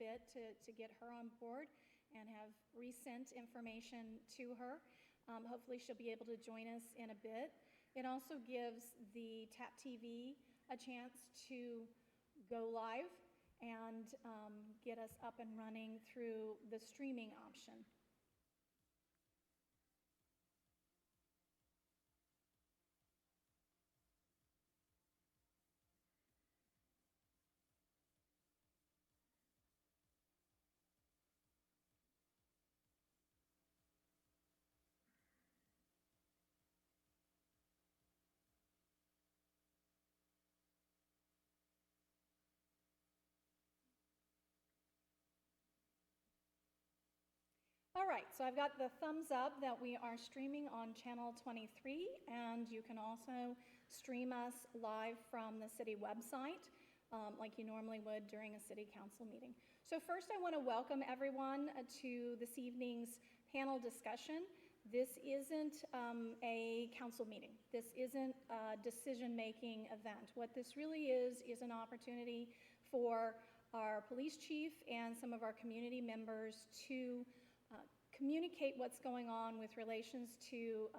bit to get her on board and have resent information to her. Hopefully she'll be able to join us in a bit. It also gives the TAP TV a chance to go live and get us up and running through the streaming option. All right, so I've got the thumbs up that we are streaming on channel 23, and you can also stream us live from the city website like you normally would during a city council meeting. So first I want to welcome everyone to this evening's panel discussion. This isn't a council meeting. This isn't a decision-making event. What this really is an opportunity for our police chief and some of our community members to communicate what's going on with relations to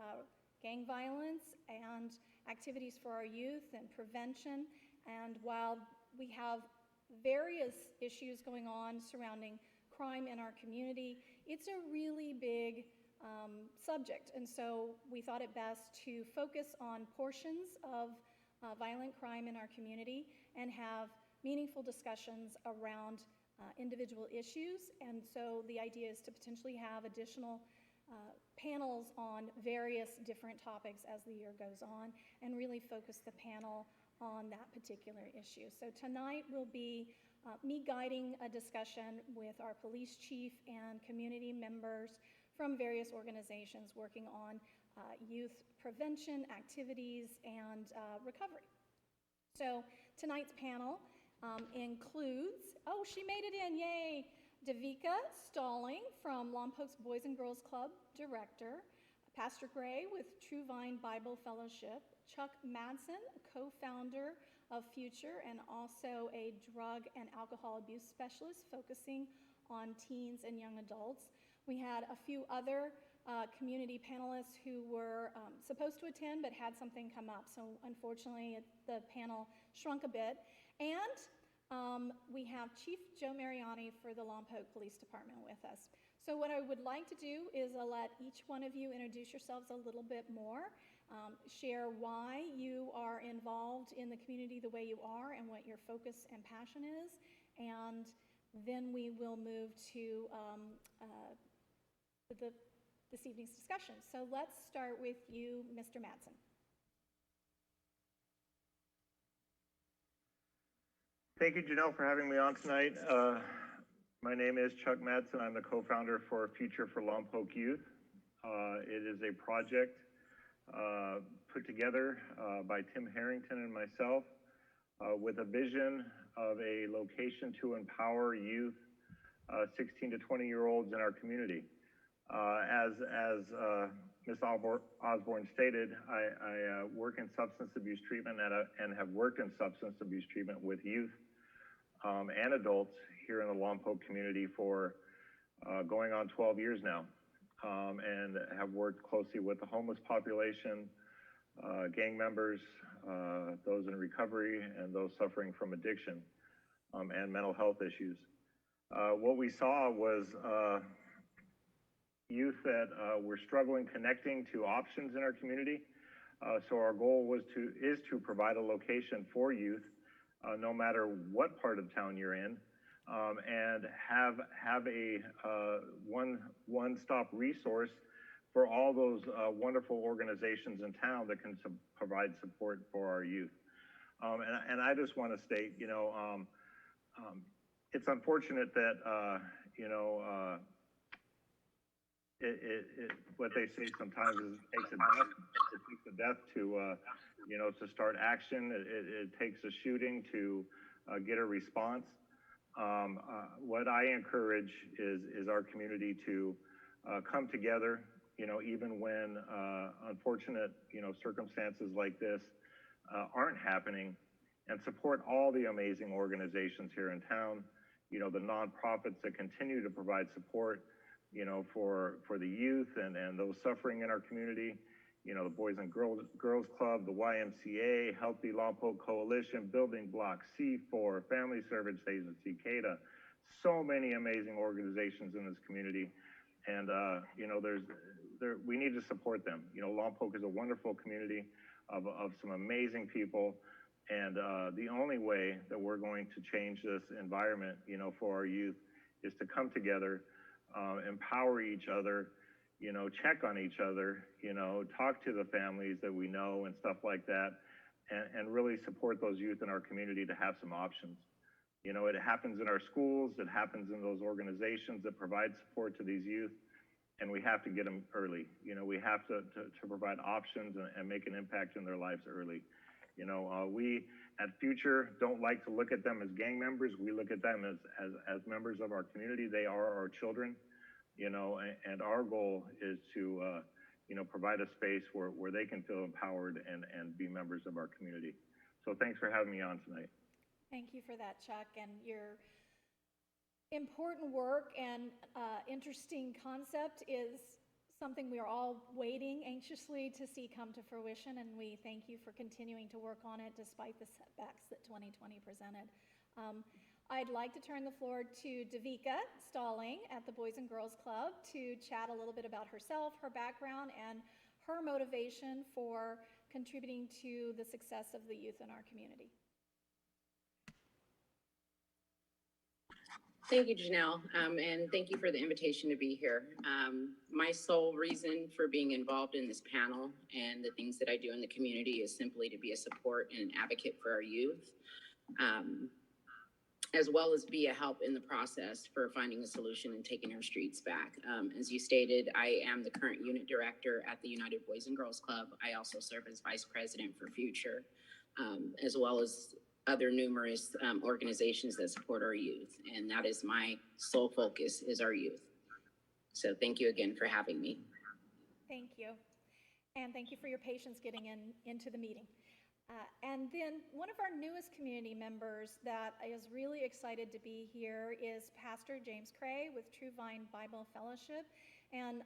gang violence and activities for our youth and prevention. And while we have various issues going on surrounding crime in our community, it's a really big subject. And so we thought it best to focus on portions of violent crime in our community and have meaningful discussions around individual issues. And so the idea is to potentially have additional panels on various different topics as the year goes on and really focus the panel on that particular issue. So tonight will be me guiding a discussion with our police chief and community members from various organizations working on youth prevention activities and recovery. So tonight's panel includes, oh, she made it in, yay, Davika Stalling from Lompoc's Boys and Girls Club, director, Pastor Gray with True Vine Bible Fellowship, Chuck Madsen, co-founder of Future and also a drug and alcohol abuse specialist focusing on teens and young adults. We had a few other community panelists who were supposed to attend but had something come up. So unfortunately, the panel shrunk a bit. And we have Chief Joe Mariani for the Lompoc Police Department with us. So what I would like to do is let each one of you introduce yourselves a little bit more, share why you are involved in the community the way you are and what your focus and passion is, and then we will move to this evening's discussion. So let's start with you, Mr. Madsen. Thank you, Janelle, for having me on tonight. My name is Chuck Madsen. I'm the co-founder for Future for Lompoc Youth. It is a project put together by Tim Harrington and myself with a vision of a location to empower youth, 16 to 20-year-olds in our community. As Ms. Osborne stated, I work in substance abuse treatment and have worked in substance abuse treatment with youth and adults here in the Lompoc community for going on 12 years now, and have worked closely with the homeless population, gang members, those in recovery, and those suffering from addiction and mental health issues. What we saw was youth that were struggling connecting to options in our community. So our goal is to provide a location for youth, no matter what part of town you're in, and have a one-stop resource for all those wonderful organizations in town that can provide support for our youth. And I just want to state, it's unfortunate that, what they say sometimes is it takes a death to, to start action. It takes a shooting to get a response. What I encourage is our community to come together, even when unfortunate, circumstances like this aren't happening, and support all the amazing organizations here in town. the nonprofits that continue to provide support, for the youth and those suffering in our community, the Boys and Girls Club, the YMCA, Healthy Lompoc Coalition, Building Block, C4, Family Service Days, Cicada, so many amazing organizations in this community. And, we need to support them. Lompoc is a wonderful community of some amazing people. And the only way that we're going to change this environment, for our youth is to come together, empower each other, check on each other, talk to the families that we know and stuff like that, and really support those youth in our community to have some options. It happens in our schools, it happens in those organizations that provide support to these youth, and we have to get them early. We have to provide options and make an impact in their lives early. We at Future don't like to look at them as gang members. We look at them as members of our community. They are our children, and our goal is to, provide a space where they can feel empowered and be members of our community. So thanks for having me on tonight. Thank you for that, Chuck, and your important work and interesting concept is something we are all waiting anxiously to see come to fruition, and we thank you for continuing to work on it despite the setbacks that 2020 presented. I'd like to turn the floor to Davika Stalling at the Boys and Girls Club to chat a little bit about herself, her background, and her motivation for contributing to the success of the youth in our community. Thank you, Janelle, and thank you for the invitation to be here. My sole reason for being involved in this panel and the things that I do in the community is simply to be a support and an advocate for our youth, as well as be a help in the process for finding a solution and taking our streets back. As you stated, I am the current unit director at the United Boys and Girls Club. I also serve as vice president for Future, as well as other numerous organizations that support our youth. And that is my sole focus, is our youth. So thank you again for having me. Thank you. And thank you for your patience getting into the meeting. And then one of our newest community members that is really excited to be here is Pastor James Cray with True Vine Bible Fellowship. And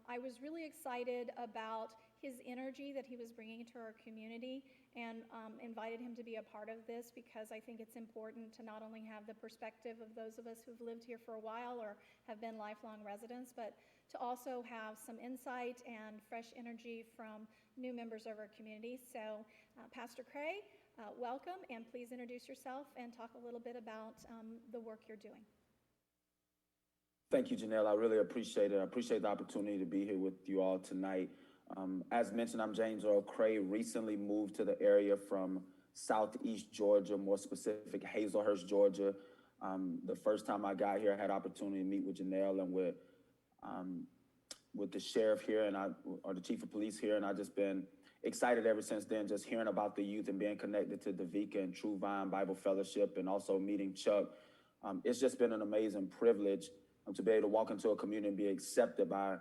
I was really excited about his energy that he was bringing to our community, and invited him to be a part of this because I think it's important to not only have the perspective of those of us who've lived here for a while or have been lifelong residents, but to also have some insight and fresh energy from new members of our community. So Pastor Cray, welcome, and please introduce yourself and talk a little bit about the work you're doing. Thank you, Janelle. I really appreciate it. I appreciate the opportunity to be here with you all tonight. As mentioned, I'm James Earl Cray, recently moved to the area from Southeast Georgia, more specific, Hazelhurst, Georgia. The first time I got here, I had opportunity to meet with Janelle and with the sheriff here or the chief of police here, and I've just been excited ever since then, just hearing about the youth and being connected to Davika and True Vine Bible Fellowship, and also meeting Chuck. It's just been an amazing privilege to be able to walk into a community and be accepted by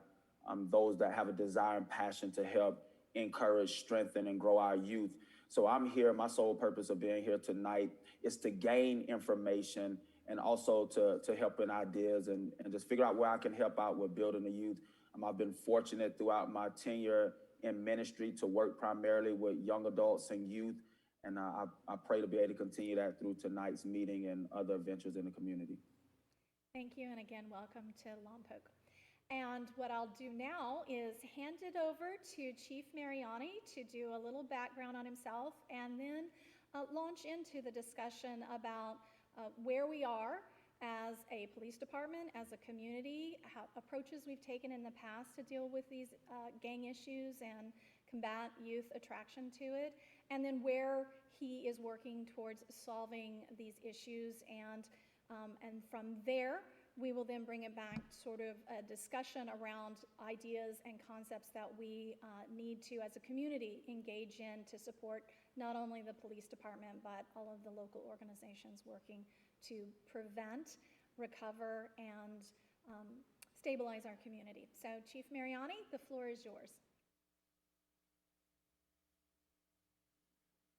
those that have a desire and passion to help encourage, strengthen, and grow our youth. So I'm here, my sole purpose of being here tonight is to gain information and also to help in ideas and just figure out where I can help out with building the youth. I've been fortunate throughout my tenure in ministry to work primarily with young adults and youth, and I pray to be able to continue that through tonight's meeting and other ventures in the community. Thank you, and again, welcome to Lompoc. And what I'll do now is hand it over to Chief Mariani to do a little background on himself, and then launch into the discussion about where we are as a police department, as a community, how approaches we've taken in the past to deal with these gang issues and combat youth attraction to it, and then where he is working towards solving these issues. And from there, we will then bring it back to sort of a discussion around ideas and concepts that we need to, as a community, engage in to support not only the police department, but all of the local organizations working to prevent, recover, and stabilize our community. So, Chief Mariani, the floor is yours.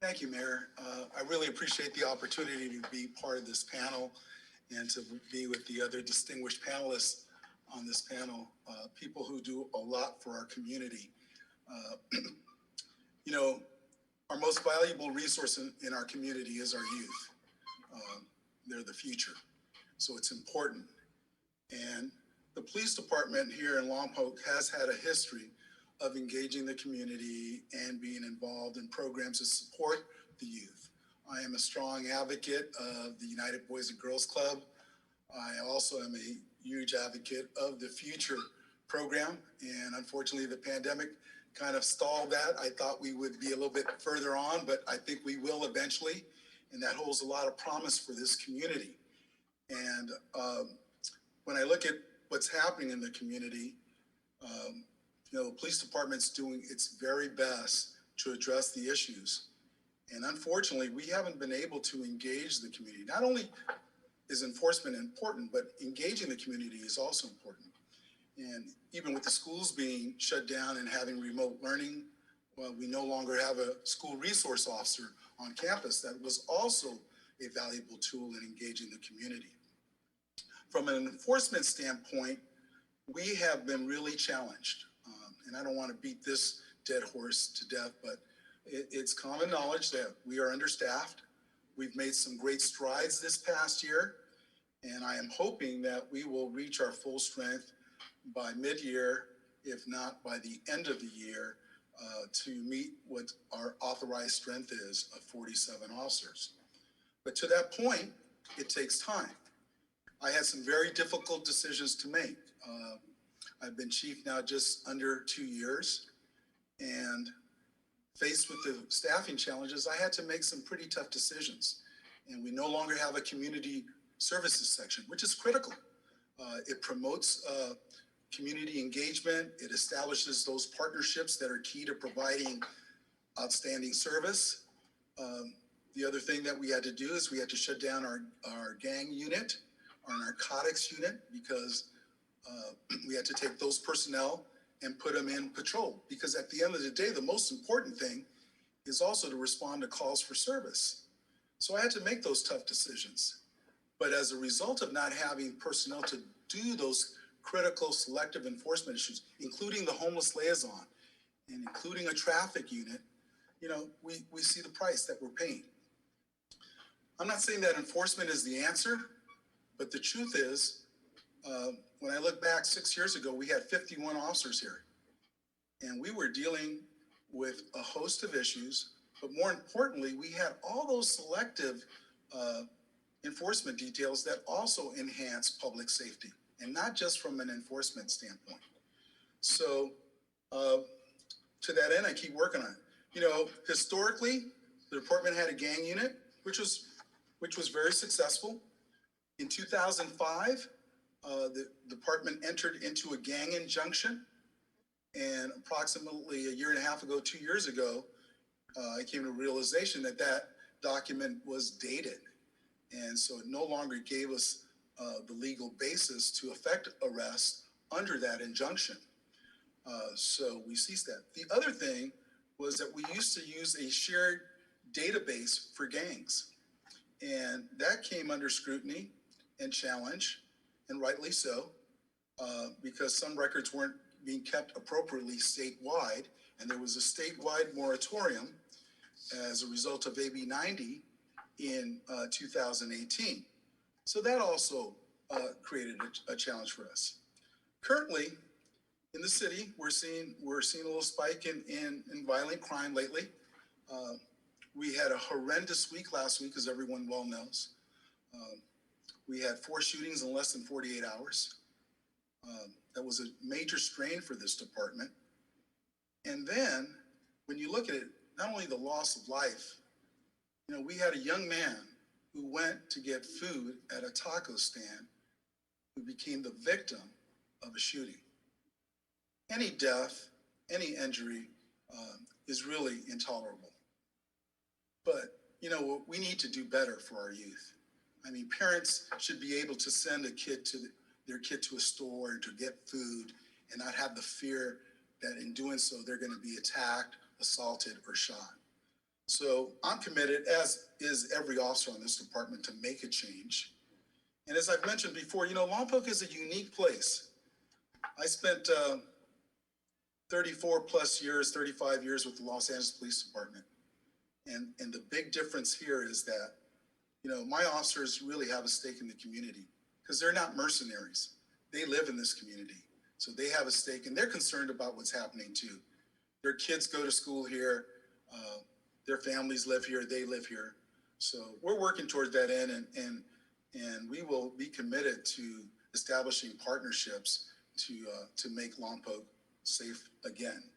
Thank you, Mayor. I really appreciate the opportunity to be part of this panel and to be with the other distinguished panelists on this panel, people who do a lot for our community. Uh, you know, our most valuable resource in our community is our youth. They're the future, so it's important. And the police department here in Lompoc has had a history of engaging the community and being involved in programs to support the youth. I am a strong advocate of the United Boys and Girls Club. I also am a huge advocate of the Future program, and unfortunately the pandemic kind of stalled that. I thought we would be a little bit further on, but I think we will eventually, and that holds a lot of promise for this community. And when I look at what's happening in the community, you know, the police department's doing its very best to address the issues. And unfortunately, we haven't been able to engage the community. Not only is enforcement important, but engaging the community is also important. And even with the schools being shut down and having remote learning, well, we no longer have a school resource officer on campus. That was also a valuable tool in engaging the community. From an enforcement standpoint, we have been really challenged. And I don't want to beat this dead horse to death, but it's common knowledge that we are understaffed. We've made some great strides this past year, and I am hoping that we will reach our full strength by mid-year, if not by the end of the year, to meet what our authorized strength is of 47 officers. But to that point, it takes time. I had some very difficult decisions to make. I've been chief now just under 2 years, and faced with the staffing challenges, I had to make some pretty tough decisions. And we no longer have a community services section, which is critical. It promotes community engagement. It establishes those partnerships that are key to providing outstanding service. The other thing that we had to do is we had to shut down our gang unit, our narcotics unit, because we had to take those personnel and put them in patrol. Because at the end of the day, the most important thing is also to respond to calls for service. So I had to make those tough decisions. But as a result of not having personnel to do those critical selective enforcement issues, including the homeless liaison and including a traffic unit, you know, we see the price that we're paying. I'm not saying that enforcement is the answer, but the truth is, when I look back 6 years ago, we had 51 officers here, and we were dealing with a host of issues, but more importantly, we had all those selective enforcement details that also enhance public safety, and not just from an enforcement standpoint. So to that end, I keep working on it. You know, historically, the department had a gang unit, which was very successful. In 2005, the department entered into a gang injunction, and approximately a year and a half ago, 2 years ago, I came to a realization that that document was dated, and so it no longer gave us the legal basis to effect arrest under that injunction. So we ceased that. The other thing was that we used to use a shared database for gangs, and that came under scrutiny and challenge, and rightly so, because some records weren't being kept appropriately statewide, and there was a statewide moratorium as a result of AB 90 in 2018. So that also created a challenge for us. Currently, in the city, we're seeing a little spike in violent crime lately. We had a horrendous week last week, as everyone well knows. We had 4 shootings in less than 48 hours. That was a major strain for this department. And then, when you look at it, not only the loss of life, you know, we had a young man who went to get food at a taco stand who became the victim of a shooting. Any death, any injury is really intolerable. But, you know, we need to do better for our youth. I mean, parents should be able to send their kid to a store to get food and not have the fear that in doing so, they're going to be attacked, assaulted, or shot. So I'm committed, as is every officer on this department, to make a change. And as I've mentioned before, Lompoc is a unique place. I spent 34 plus years, 35 years with the Los Angeles Police Department. And the big difference here is that, my officers really have a stake in the community because they're not mercenaries. They live in this community. So they have a stake and they're concerned about what's happening too. Their kids go to school here. Their families live here. They live here. So we're working towards that end and we will be committed to establishing partnerships to make Lompoc safe again.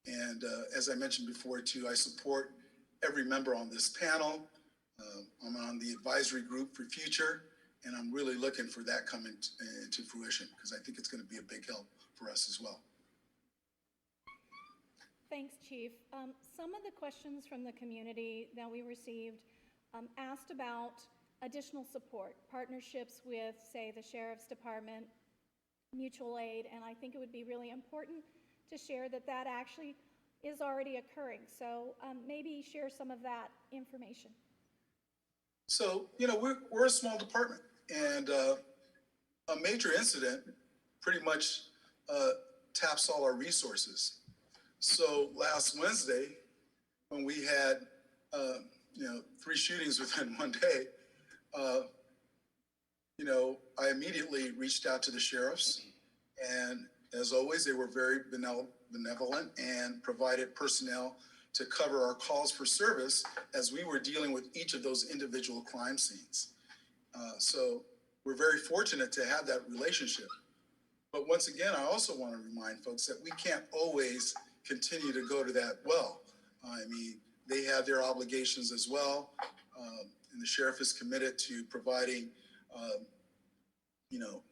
And as I mentioned before too, I support every member on this panel. I'm on the advisory group for future, and I'm really looking for that coming into fruition because I think it's going to be a big help for us as well. Thanks, Chief. Some of the questions from the community that we received asked about additional support, partnerships with, say, the Sheriff's Department, mutual aid, and I think it would be really important to share that that actually is already occurring. So maybe share some of that information. So, we're a small department, and a major incident pretty much taps all our resources. So last Wednesday, when we had 3 shootings within one day, I immediately reached out to the sheriffs, and as always, they were very benevolent and provided personnel to cover our calls for service as we were dealing with each of those individual crime scenes. So we're very fortunate to have that relationship. But once again, I also want to remind folks that we can't always continue to go to that well. I mean, they have their obligations as well. And the sheriff is committed to providing,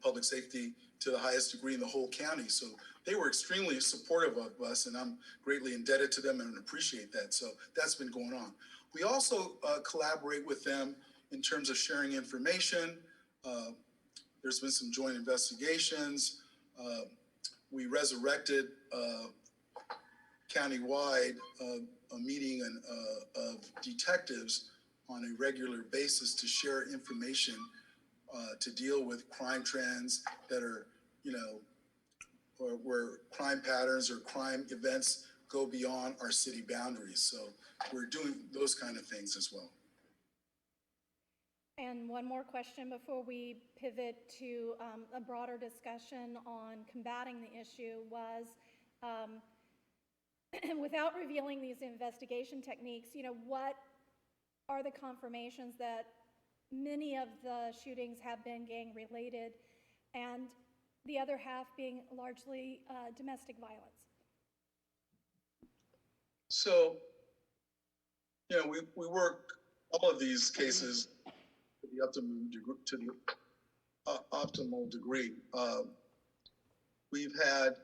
public safety to the highest degree in the whole county. So they were extremely supportive of us, and I'm greatly indebted to them and appreciate that. So that's been going on. We also collaborate with them in terms of sharing information. There's been some joint investigations. We resurrected countywide a meeting of detectives on a regular basis to share information to deal with crime trends that are, or where crime patterns or crime events go beyond our city boundaries. So we're doing those kind of things as well. And one more question before we pivot to a broader discussion on combating the issue was, without revealing these investigation techniques, what are the confirmations that many of the shootings have been gang related and the other half being largely domestic violence? So, we work all of these cases to the optimal degree. We've had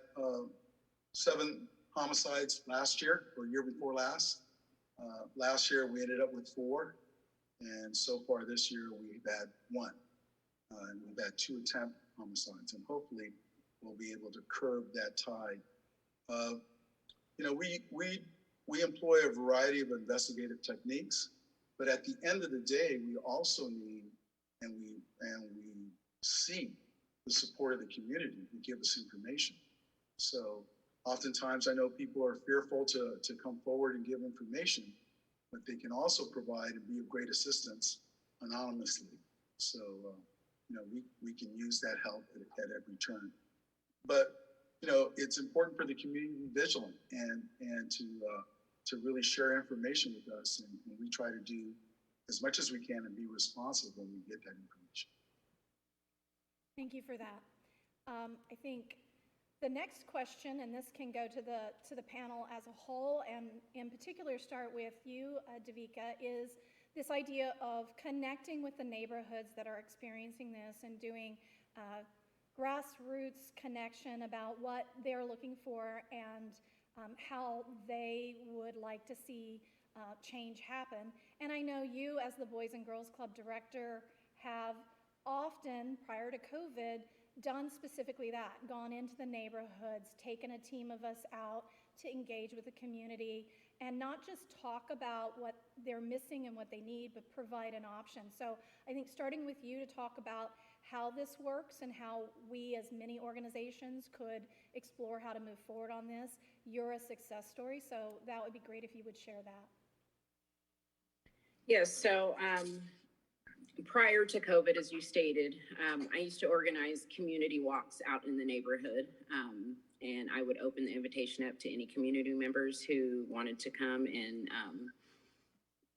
7 homicides last year or year before last. Last year we ended up with 4, and so far this year we've had 1, and we've had 2 attempt homicides, and hopefully we'll be able to curb that tide. We employ a variety of investigative techniques, but at the end of the day, we also need and we seek the support of the community to give us information. So oftentimes I know people are fearful to come forward and give information, but they can also provide and be of great assistance anonymously. So, we can use that help at every turn. But, it's important for the community to be vigilant and to really share information with us. And we try to do as much as we can and be responsive when we get that information. Thank you for that. I think the next question, and this can go to the panel as a whole, and in particular start with you, Devika, is this idea of connecting with the neighborhoods that are experiencing this and doing grassroots connection about what they're looking for and how they would like to see change happen. And I know you, as the Boys and Girls Club director, have often, prior to COVID, done specifically that, gone into the neighborhoods, taken a team of us out to engage with the community and not just talk about what they're missing and what they need, but provide an option. So I think starting with you to talk about how this works and how we as many organizations could explore how to move forward on this. You're a success story, so that would be great if you would share that. Yes, so prior to COVID, as you stated, I used to organize community walks out in the neighborhood. And I would open the invitation up to any community members who wanted to come and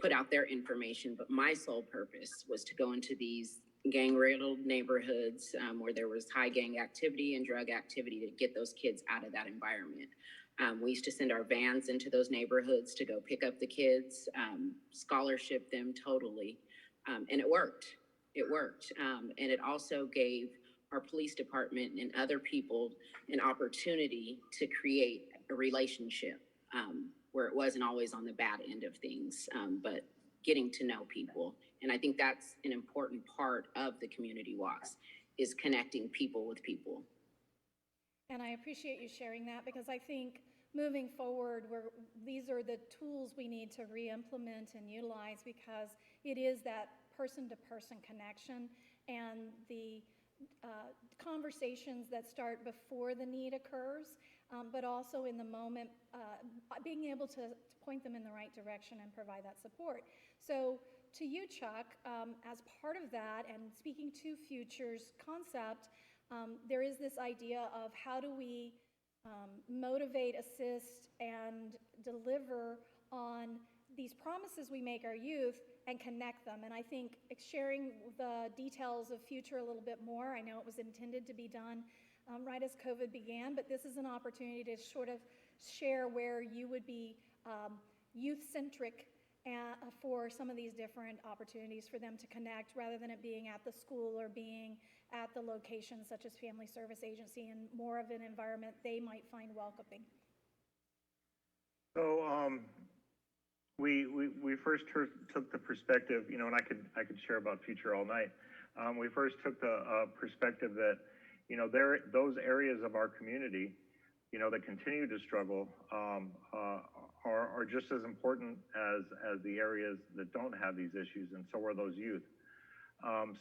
put out their information. But my sole purpose was to go into these gang-riddled neighborhoods where there was high gang activity and drug activity to get those kids out of that environment. We used to send our vans into those neighborhoods to go pick up the kids, scholarship them totally. And it worked. It worked. And it also gave our police department and other people an opportunity to create a relationship where it wasn't always on the bad end of things, but getting to know people. And I think that's an important part of the community walks, is connecting people with people. And I appreciate you sharing that, because I think moving forward, these are the tools we need to re-implement and utilize, because it is that person-to-person connection and the conversations that start before the need occurs, but also in the moment, being able to point them in the right direction and provide that support. So to you, Chuck, as part of that, and speaking to Future's concept, there is this idea of how do we motivate, assist, and deliver on these promises we make our youth and connect them. And I think sharing the details of Future a little bit more, I know it was intended to be done right as COVID began, but this is an opportunity to sort of share where you would be youth-centric for some of these different opportunities for them to connect, rather than it being at the school or being at the locations such as Family Service Agency, and more of an environment they might find welcoming. So we first took the perspective, you know, and I could share about Future all night. We first took the perspective that, you know, those areas of our community, you know, that continue to struggle are just as important as the areas that don't have these issues, and so are those youth.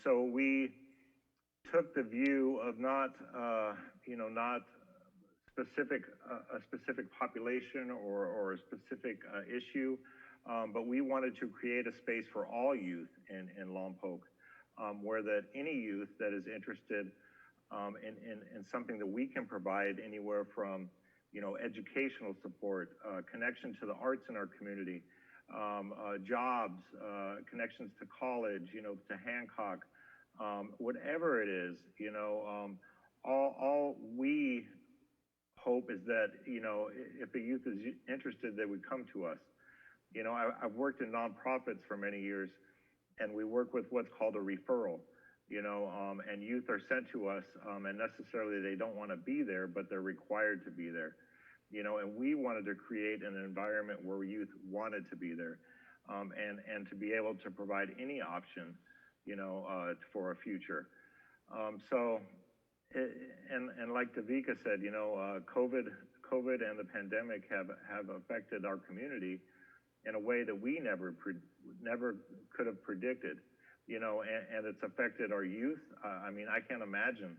So we took the view of not a specific population or a specific issue, but we wanted to create a space for all youth in Lompoc, where that any youth that is interested in something that we can provide, anywhere from, you know, educational support, connection to the arts in our community, jobs, connections to college, you know, to Hancock, whatever it is, you know, all we hope is that, you know, if a youth is interested, they would come to us. You know, I've worked in nonprofits for many years, and we work with what's called a referral, you know, and youth are sent to us, and necessarily they don't want to be there, but they're required to be there, you know, and we wanted to create an environment where youth wanted to be there, and to be able to provide any option, you know, for a future. And like Davika said, you know, COVID and the pandemic have affected our community in a way that we never could have predicted, you know, and it's affected our youth. I mean, I can't imagine,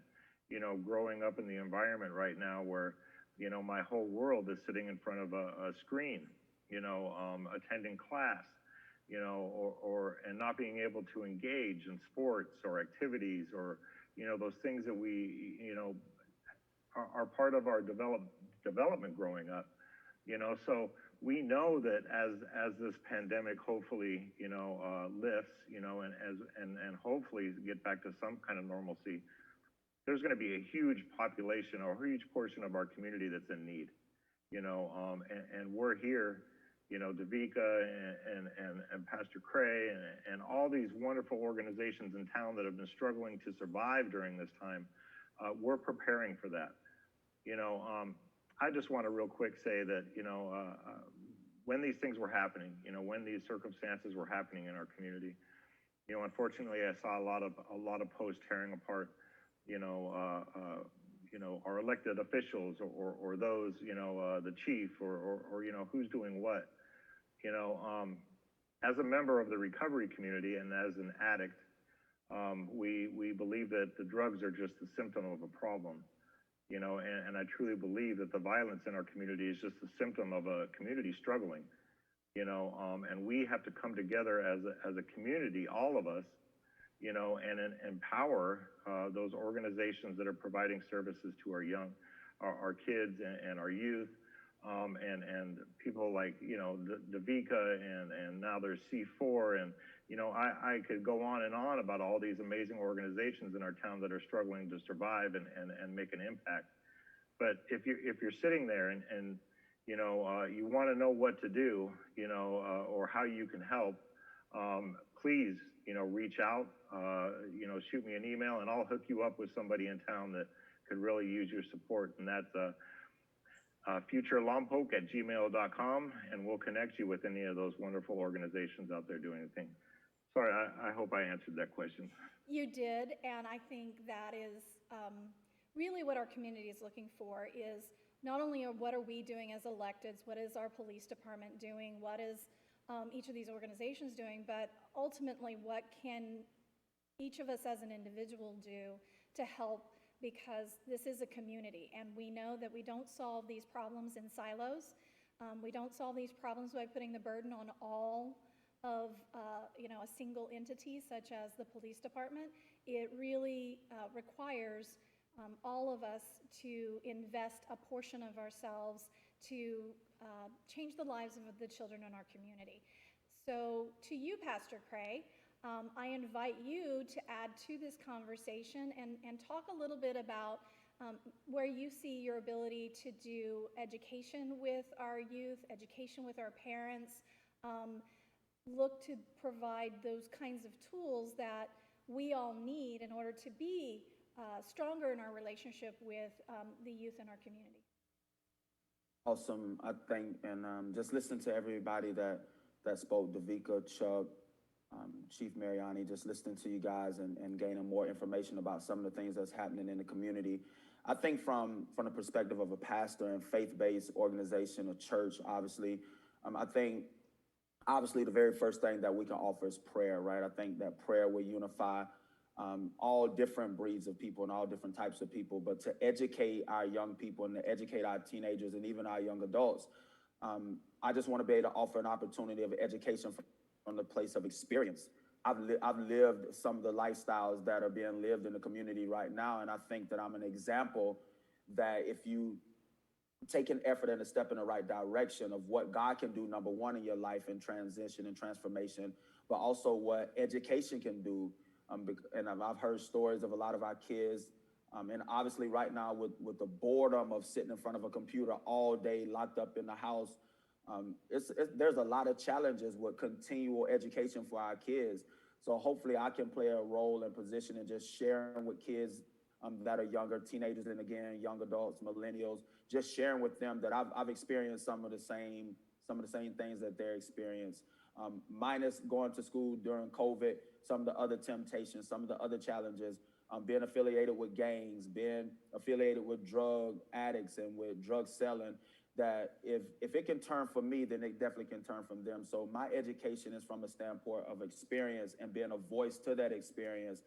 you know, growing up in the environment right now where, you know, my whole world is sitting in front of a screen, you know, attending class, you know, and not being able to engage in sports or activities, or, you know, those things that we, you know, are part of our development growing up, you know. So we know that as this pandemic hopefully, you know, lifts, you know, and hopefully get back to some kind of normalcy, there's going to be a huge population or a huge portion of our community that's in need, you know, and we're here, you know, Davika and Pastor Cray and all these wonderful organizations in town that have been struggling to survive during this time. We're preparing for that, you know. I just want to real quick say that, you know, when these things were happening, you know, when these circumstances were happening in our community, you know, unfortunately, I saw a lot of posts tearing apart, you know, our elected officials or those, you know, the chief or you know, who's doing what. As a member of the recovery community and as an addict, we believe that the drugs are just a symptom of a problem, and I truly believe that the violence in our community is just a symptom of a community struggling, and we have to come together as a community, all of us, and empower those organizations that are providing services to our kids and our youth, and people like, Davika and now there's C4 and, I could go on and on about all these amazing organizations in our town that are struggling to survive and make an impact. But if you're sitting there and you want to know what to do, or how you can help, please, reach out, shoot me an email and I'll hook you up with somebody in town that could really use your support. And that's futurelompoc@gmail.com, and we'll connect you with any of those wonderful organizations out there doing a thing. Sorry, I hope I answered that question. You did, and I think that is really what our community is looking for is not only what are we doing as electeds, what is our police department doing, what is each of these organizations doing, but ultimately what can each of us as an individual do to help, because this is a community and we know that we don't solve these problems in silos. We don't solve these problems by putting the burden on all of a single entity such as the police department. It really requires all of us to invest a portion of ourselves to change the lives of the children in our community. So to you, Pastor Cray, I invite you to add to this conversation and talk a little bit about where you see your ability to do education with our youth, education with our parents, look to provide those kinds of tools that we all need in order to be stronger in our relationship with the youth in our community. Awesome, I think, and just listen to everybody that spoke, Davika, Chuck, Chief Mariani, just listening to you guys and gaining more information about some of the things that's happening in the community. I think from the perspective of a pastor and faith-based organization, a church, obviously, I think obviously the very first thing that we can offer is prayer, right? I think that prayer will unify all different breeds of people and all different types of people, but to educate our young people and to educate our teenagers and even our young adults, I just want to be able to offer an opportunity of education from the place of experience. I've lived some of the lifestyles that are being lived in the community right now, and I think that I'm an example that if you take an effort and a step in the right direction of what God can do, number one, in your life in transition and transformation, but also what education can do. And I've heard stories of a lot of our kids, and obviously right now with the boredom of sitting in front of a computer all day, locked up in the house, there's a lot of challenges with continual education for our kids. So hopefully I can play a role and position in just sharing with kids that are younger, teenagers, and again, young adults, millennials, just sharing with them that I've experienced some of the same things that they're experienced. Minus going to school during COVID, some of the other temptations, some of the other challenges, being affiliated with gangs, being affiliated with drug addicts and with drug selling, that if it can turn for me, then it definitely can turn from them. So my education is from a standpoint of experience and being a voice to that experience,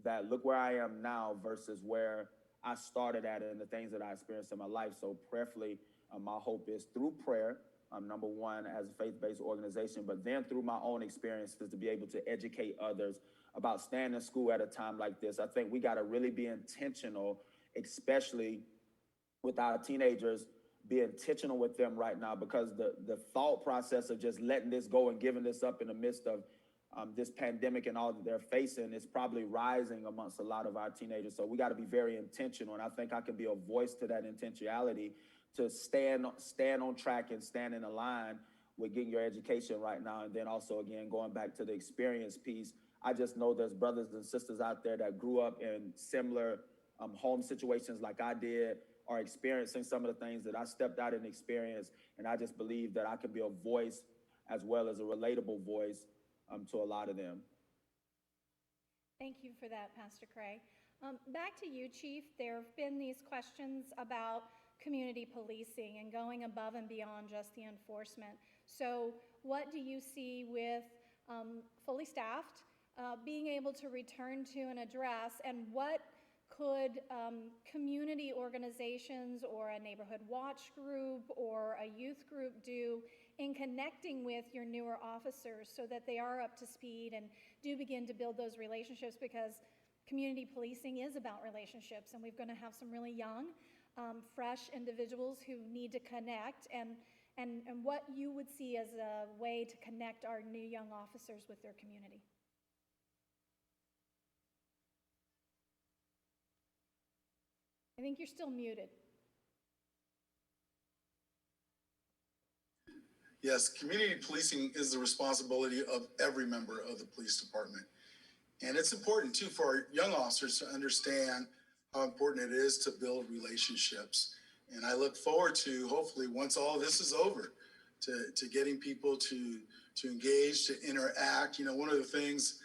that look where I am now versus where I started at and the things that I experienced in my life. So prayerfully, my hope is through prayer, number one, as a faith-based organization, but then through my own experiences to be able to educate others about staying in school at a time like this. I think we got to really be intentional, especially with our teenagers, be intentional with them right now, because the thought process of just letting this go and giving this up in the midst of this pandemic and all that they're facing is probably rising amongst a lot of our teenagers. So we got to be very intentional. And I think I can be a voice to that intentionality to stand on track and stand in a line with getting your education right now. And then also, again, going back to the experience piece, I just know there's brothers and sisters out there that grew up in similar home situations like I did, are experiencing some of the things that I stepped out and experienced. And I just believe that I can be a voice as well as a relatable voice to a lot of them. Thank you for that, Pastor Cray. Back to you, Chief. There have been these questions about community policing and going above and beyond just the enforcement. So what do you see with fully staffed, being able to return to an address, and what could community organizations or a neighborhood watch group or a youth group do in connecting with your newer officers so that they are up to speed and do begin to build those relationships? Because community policing is about relationships, and we're going to have some really young, fresh individuals who need to connect, and what you would see as a way to connect our new young officers with their community. I think you're still muted. Yes, community policing is the responsibility of every member of the police department. And it's important too for our young officers to understand how important it is to build relationships. And I look forward to, hopefully, once all this is over, to getting people to engage, to interact. You know, one of the things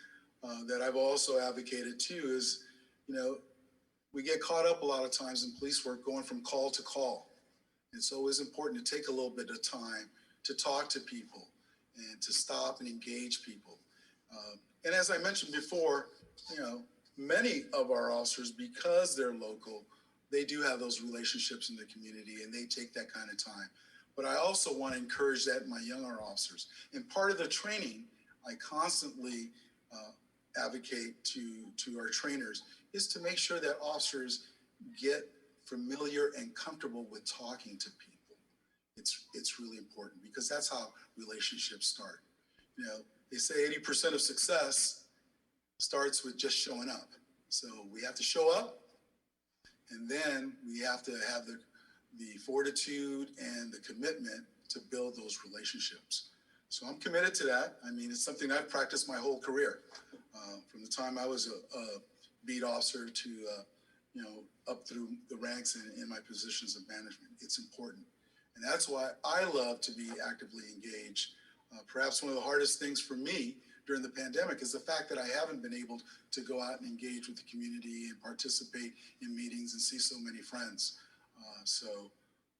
that I've also advocated too is, you know, we get caught up a lot of times in police work going from call to call. It's always important to take a little bit of time to talk to people and to stop and engage people. And as I mentioned before, you know, many of our officers, because they're local, they do have those relationships in the community and they take that kind of time. But I also want to encourage that in my younger officers. And part of the training, I constantly advocate to our trainers is to make sure that officers get familiar and comfortable with talking to people. It's really important because that's how relationships start. You know, they say 80% of success starts with just showing up. So we have to show up, and then we have to have the fortitude and the commitment to build those relationships. So I'm committed to that. I mean, it's something I've practiced my whole career, from the time I was a beat officer to, you know, up through the ranks in my positions of management. It's important. And that's why I love to be actively engaged. Perhaps one of the hardest things for me during the pandemic is the fact that I haven't been able to go out and engage with the community and participate in meetings and see so many friends. So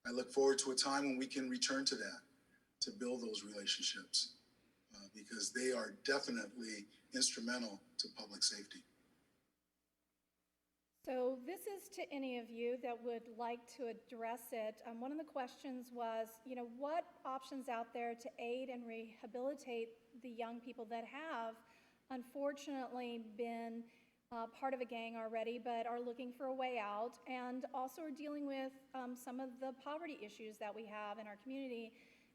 I look forward to a time when we can return to that, to build those relationships, because they are definitely instrumental to public safety. So this is to any of you that would like to address it. One of the questions was, you know, what options out there to aid and rehabilitate the young people that have unfortunately been part of a gang already, but are looking for a way out, and also are dealing with some of the poverty issues that we have in our community,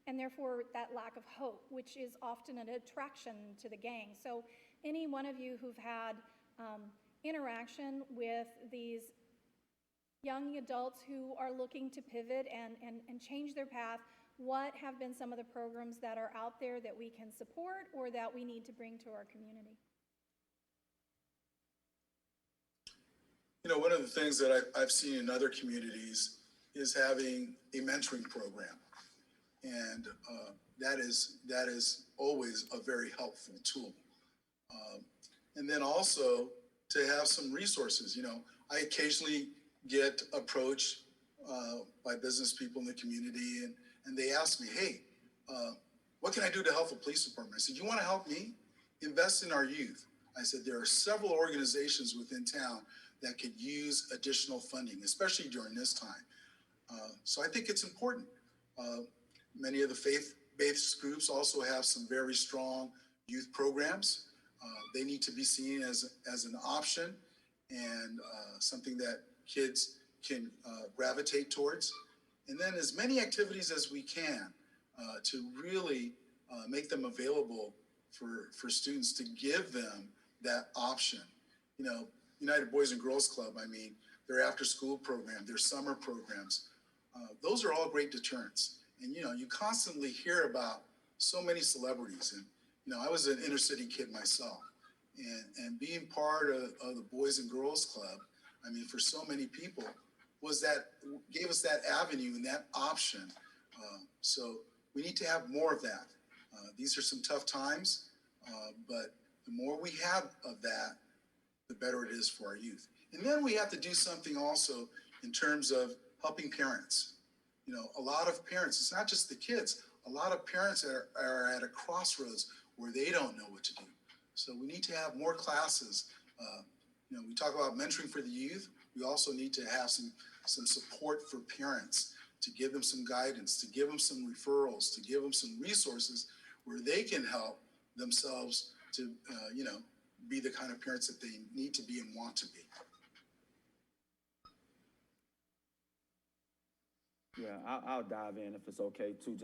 and therefore that lack of hope, which is often an attraction to the gang. So any one of you who've had interaction with these young adults who are looking to pivot and change their path, what have been some of the programs that are out there that we can support or that we need to bring to our community? You know, one of the things that I've seen in other communities is having a mentoring program. And that is always a very helpful tool. And then also to have some resources. You know, I occasionally get approached by business people in the community, and they ask me, hey, what can I do to help the police department? I said, you want to help me? Invest in our youth. I said, there are several organizations within town that could use additional funding, especially during this time. So I think it's important. Many of the faith-based groups also have some very strong youth programs. They need to be seen as an option and something that kids can gravitate towards. And then as many activities as we can to really make them available for students, to give them that option. You know, United Boys and Girls Club, I mean, their after-school program, their summer programs, those are all great deterrents. And, you know, you constantly hear about so many celebrities. And, you know, I was an inner city kid myself. And being part of the Boys and Girls Club, I mean, for so many people, gave us that avenue and that option. So we need to have more of that. These are some tough times, but the more we have of that, the better it is for our youth. And then we have to do something also in terms of helping parents. You know, a lot of parents, it's not just the kids, a lot of parents are at a crossroads where they don't know what to do. So we need to have more classes. We talk about mentoring for the youth. We also need to have some support for parents, to give them some guidance, to give them some referrals, to give them some resources where they can help themselves to, be the kind of parents that they need to be and want to be. Yeah, I'll dive in if it's okay too.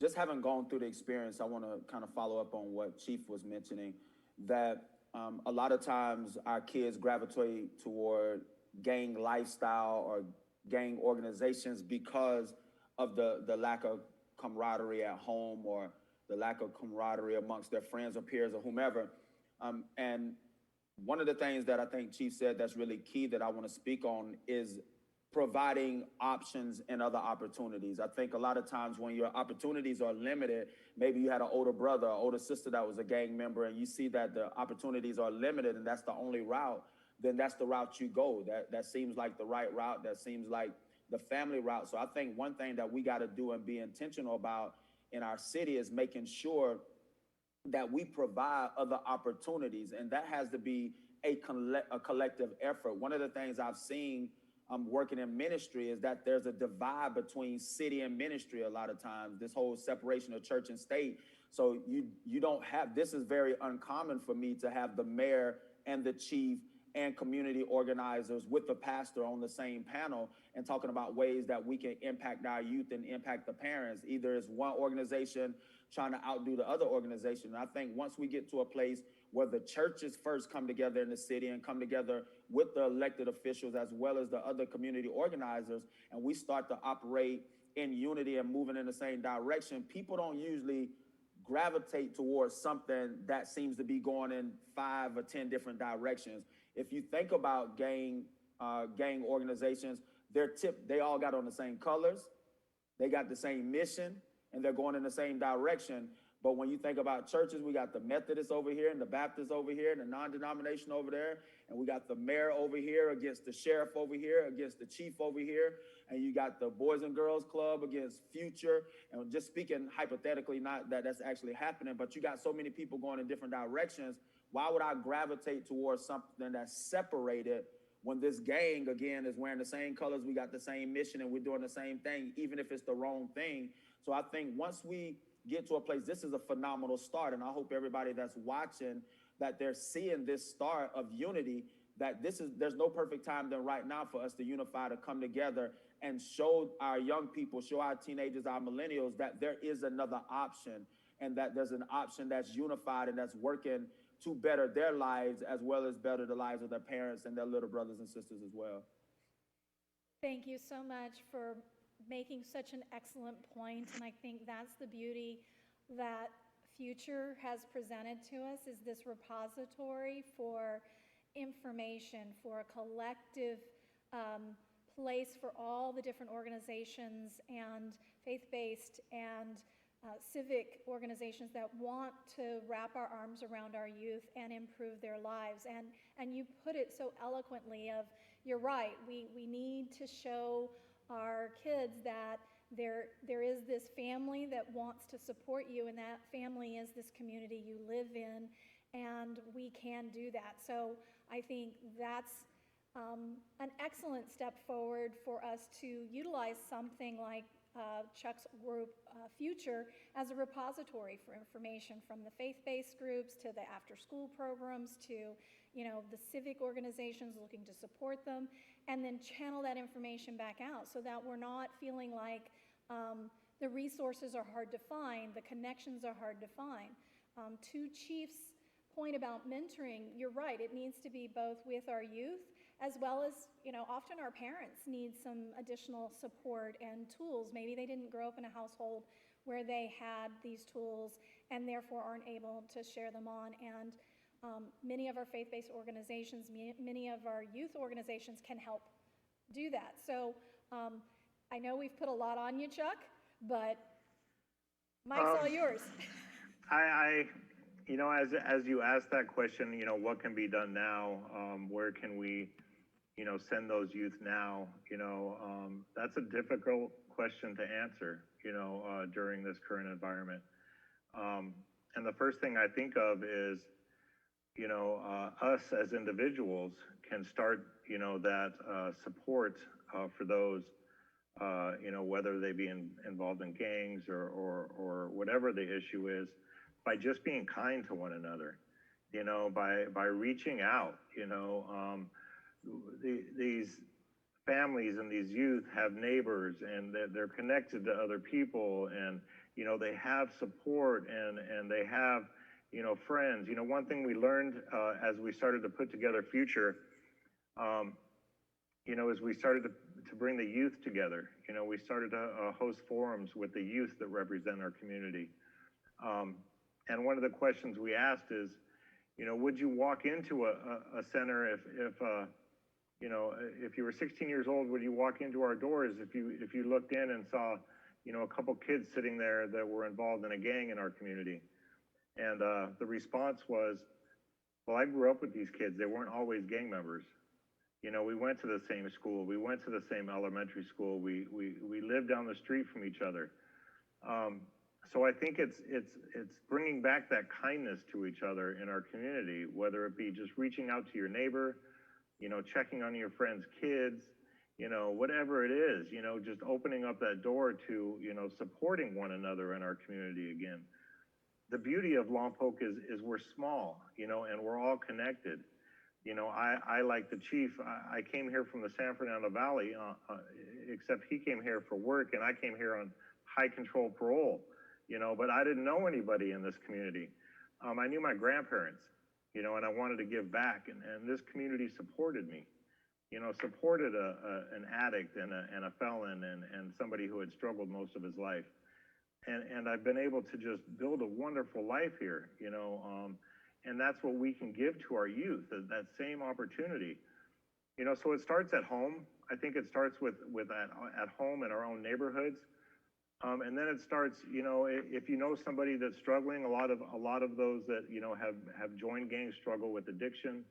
Just having gone through the experience, I want to kind of follow up on what Chief was mentioning, that a lot of times our kids gravitate toward gang lifestyle or gang organizations because of the lack of camaraderie at home or the lack of camaraderie amongst their friends or peers or whomever. And one of the things that I think Chief said that's really key that I want to speak on is providing options and other opportunities. I think a lot of times when your opportunities are limited, maybe you had an older brother or older sister that was a gang member, and you see that the opportunities are limited and that's the only route, then that's the route you go. That seems like the right route. That seems like the family route. So I think one thing that we got to do and be intentional about in our city is making sure that we provide other opportunities, and that has to be a collective effort. One of the things I've seen working in ministry is that there's a divide between city and ministry a lot of times, this whole separation of church and state. So you don't have, this is very uncommon for me to have the mayor and the chief and community organizers with the pastor on the same panel and talking about ways that we can impact our youth and impact the parents. Either it's one organization trying to outdo the other organization. And I think once we get to a place where the churches first come together in the city and come together with the elected officials as well as the other community organizers, and we start to operate in unity and moving in the same direction, people don't usually gravitate towards something that seems to be going in 5 or 10 different directions. If you think about gang organizations, they all got on the same colors, they got the same mission, and they're going in the same direction. But when you think about churches, we got the Methodists over here and the Baptists over here and the non-denomination over there. And we got the mayor over here against the sheriff over here, against the chief over here. And you got the Boys and Girls Club against Future. And just speaking hypothetically, not that that's actually happening, but you got so many people going in different directions. Why would I gravitate towards something that's separated when this gang, again, is wearing the same colors, we got the same mission, and we're doing the same thing, even if it's the wrong thing? So I think once we get to a place, this is a phenomenal start, and I hope everybody that's watching, that they're seeing this start of unity, that there's no perfect time than right now for us to unify, to come together and show our young people, show our teenagers, our millennials, that there is another option, and that there's an option that's unified and that's working to better their lives as well as better the lives of their parents and their little brothers and sisters as well. Thank you so much for making such an excellent point, and I think that's the beauty that Future has presented to us, is this repository for information, for a collective place for all the different organizations and faith-based and civic organizations that want to wrap our arms around our youth and improve their lives. And you put it so eloquently of, you're right, we need to show our kids that there is this family that wants to support you, and that family is this community you live in, and we can do that. So I think that's an excellent step forward for us to utilize something like Chuck's group, Future, as a repository for information, from the faith-based groups to the after-school programs to, the civic organizations looking to support them, and then channel that information back out so that we're not feeling like the resources are hard to find, the connections are hard to find. To Chief's point about mentoring, you're right, it needs to be both with our youth as well as, often our parents need some additional support and tools. Maybe they didn't grow up in a household where they had these tools and therefore aren't able to share them on. And many of our faith-based organizations, many of our youth organizations can help do that. So I know we've put a lot on you, Chuck, but Mike's all yours. As you ask that question, what can be done now? Where can we, send those youth now? That's a difficult question to answer. during this current environment. And the first thing I think of is, us as individuals can start, that support for those, whether they be involved in gangs or whatever the issue is, by just being kind to one another, by reaching out, these families and these youth have neighbors and they're connected to other people and, they have support and they have, friends. One thing we learned as we started to put together Future, is we started to bring the youth together. We started to host forums with the youth that represent our community. And one of the questions we asked is, would you walk into a center if you were 16 years old, would you walk into our doors if you looked in and saw, a couple kids sitting there that were involved in a gang in our community? And the response was, well, I grew up with these kids. They weren't always gang members. We went to the same school. We went to the same elementary school. We lived down the street from each other. So I think it's bringing back that kindness to each other in our community, whether it be just reaching out to your neighbor, checking on your friends' kids, whatever it is, just opening up that door to, supporting one another in our community again. The beauty of Lompoc is we're small, and we're all connected. I like the chief, I came here from the San Fernando Valley, except he came here for work and I came here on high control parole, but I didn't know anybody in this community. I knew my grandparents, and I wanted to give back, and this community supported me, supported an addict and a felon and somebody who had struggled most of his life. And I've been able to just build a wonderful life here, and that's what we can give to our youth, that same opportunity. So it starts at home. I think it starts with at home in our own neighborhoods. And then it starts, if you know somebody that's struggling, a lot of those that, have joined gangs struggle with addiction,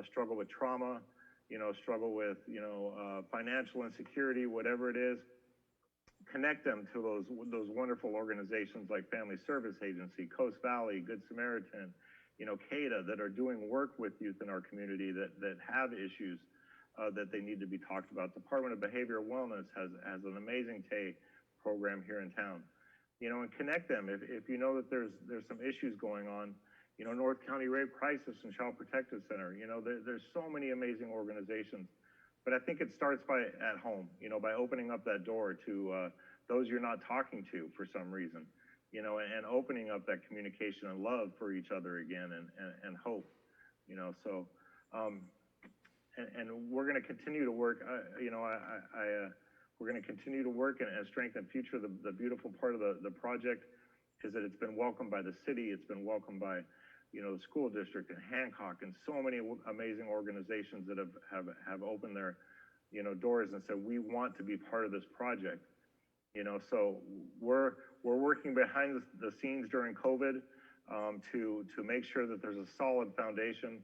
struggle with trauma, struggle with, financial insecurity, whatever it is. Connect them to those wonderful organizations like Family Service Agency, Coast Valley, Good Samaritan, CADA, that are doing work with youth in our community that have issues that they need to be talked about. Department of Behavioral Wellness has an amazing program here in town, and connect them. If you know that there's some issues going on, North County Rape Crisis and Child Protective Center, there's so many amazing organizations. But I think it starts at home, by opening up that door to those you're not talking to for some reason, and opening up that communication and love for each other again and hope, so, and we're going to continue to work, we're going to continue to work and strengthen Future. The beautiful part of the project is that it's been welcomed by the city. It's been welcomed by, the school district and Hancock and so many amazing organizations that have opened their, doors and said, we want to be part of this project. So we're working behind the scenes during COVID to make sure that there's a solid foundation,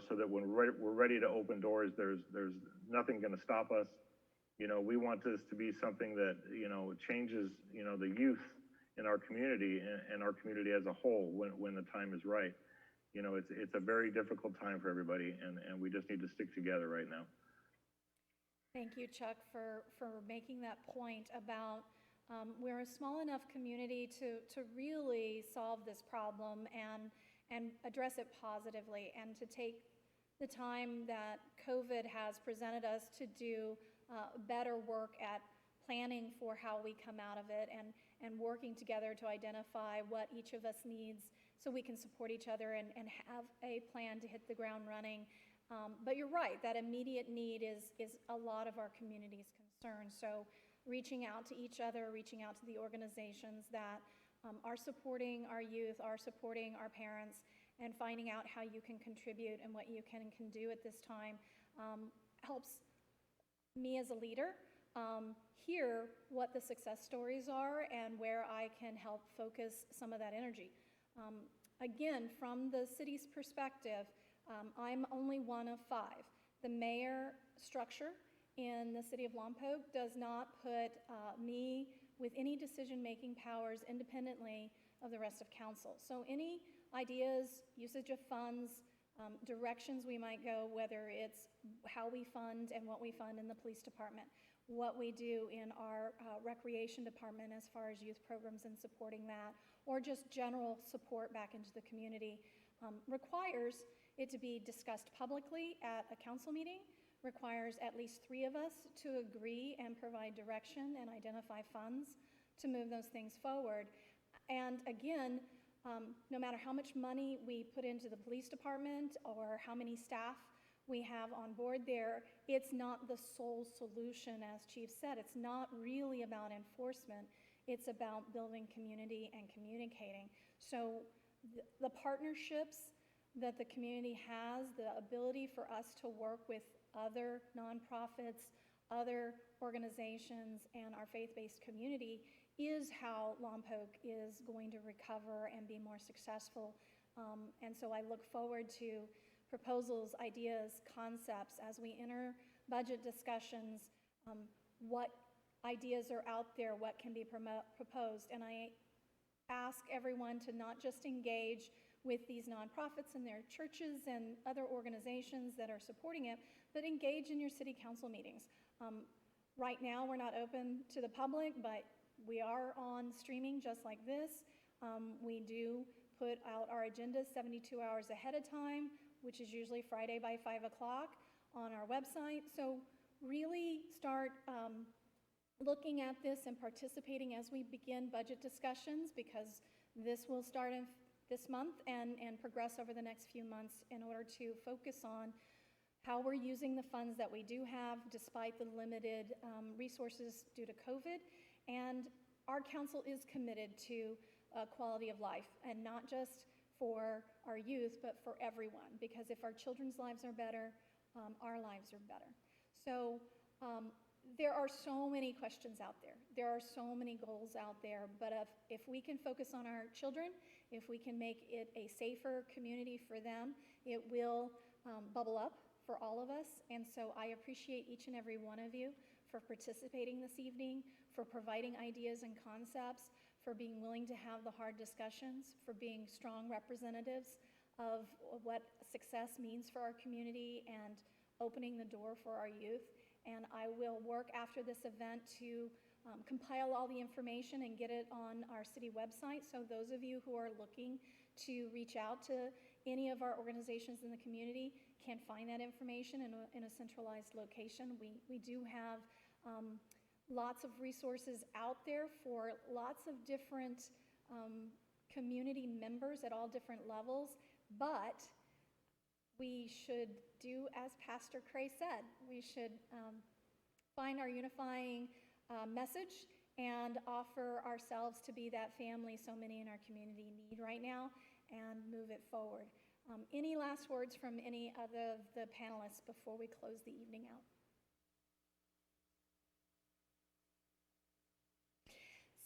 so that when we're ready to open doors, there's nothing going to stop us. We want this to be something that, changes, the youth in our community and our community as a whole when the time is right. It's a very difficult time for everybody, and we just need to stick together right now. Thank you, Chuck, for making that point about we're a small enough community to really solve this problem and address it positively, and to take the time that COVID has presented us to do better work at planning for how we come out of it and working together to identify what each of us needs so we can support each other and have a plan to hit the ground running. But you're right, that immediate need is a lot of our community's concern. So reaching out to each other, reaching out to the organizations that are supporting our youth, are supporting our parents, and finding out how you can contribute and what you can do at this time helps me as a leader hear what the success stories are and where I can help focus some of that energy. Again, from the city's perspective, I'm only one of 5. The mayor structure in the city of Lompoc does not put me with any decision-making powers independently of the rest of council. So any ideas, usage of funds, directions we might go, whether it's how we fund and what we fund in the police department, what we do in our recreation department as far as youth programs and supporting that, or just general support back into the community, requires it to be discussed publicly at a council meeting, requires at least 3 of us to agree and provide direction and identify funds to move those things forward. And again, no matter how much money we put into the police department or how many staff we have on board there, it's not the sole solution, as Chief said. It's not really about enforcement. It's about building community and communicating. So the partnerships that the community has, the ability for us to work with other nonprofits, other organizations, and our faith-based community is how Lompoc is going to recover and be more successful. And so I look forward to proposals, ideas, concepts as we enter budget discussions, what ideas are out there, what can be proposed. And I ask everyone to not just engage with these nonprofits and their churches and other organizations that are supporting it, but engage in your city council meetings. Right now, we're not open to the public, but we are on streaming just like this. We do put out our agendas 72 hours ahead of time, which is usually Friday by 5 o'clock on our website. So really start looking at this and participating as we begin budget discussions, because this will start in this month and progress over the next few months in order to focus on how we're using the funds that we do have despite the limited resources due to COVID. And our council is committed to quality of life, and not just for our youth, but for everyone, because if our children's lives are better, our lives are better. So there are so many questions out there. There are so many goals out there, but if we can focus on our children, if we can make it a safer community for them, it will bubble up for all of us. And so I appreciate each and every one of you for participating this evening, for providing ideas and concepts, for being willing to have the hard discussions, for being strong representatives of what success means for our community and opening the door for our youth. And I will work after this event to compile all the information and get it on our city website. So those of you who are looking to reach out to any of our organizations in the community can find that information in a centralized location. We do have lots of resources out there for lots of different community members at all different levels, but we should do as Pastor Cray said. We should find our unifying message and offer ourselves to be that family so many in our community need right now, and move it forward. Any last words from any of the panelists before we close the evening out?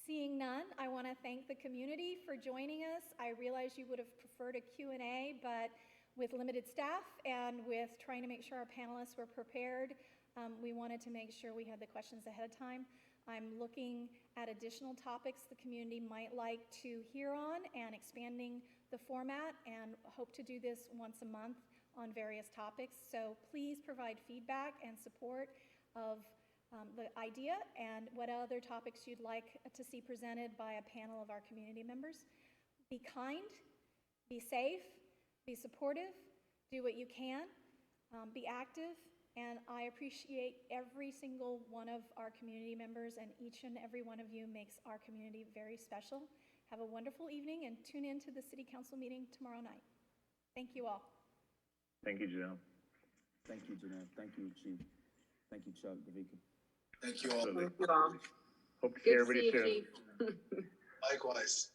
Seeing none, I want to thank the community for joining us. I realize you would have preferred a Q&A, but with limited staff and with trying to make sure our panelists were prepared, we wanted to make sure we had the questions ahead of time. I'm looking at additional topics the community might like to hear on and expanding the format, and hope to do this once a month on various topics. So please provide feedback and support of the idea and what other topics you'd like to see presented by a panel of our community members. Be kind, be safe, be supportive, do what you can, be active, and I appreciate every single one of our community members, and each and every one of you makes our community very special. Have a wonderful evening, and tune in to the City Council meeting tomorrow night. Thank you all. Thank you, Janelle. Thank you, Janelle. Thank you, Chief. Thank you, Chuck, Davika. Thank you all. Absolutely. Thank you all. Hope to see Good to everybody see you, soon. Chief. Likewise.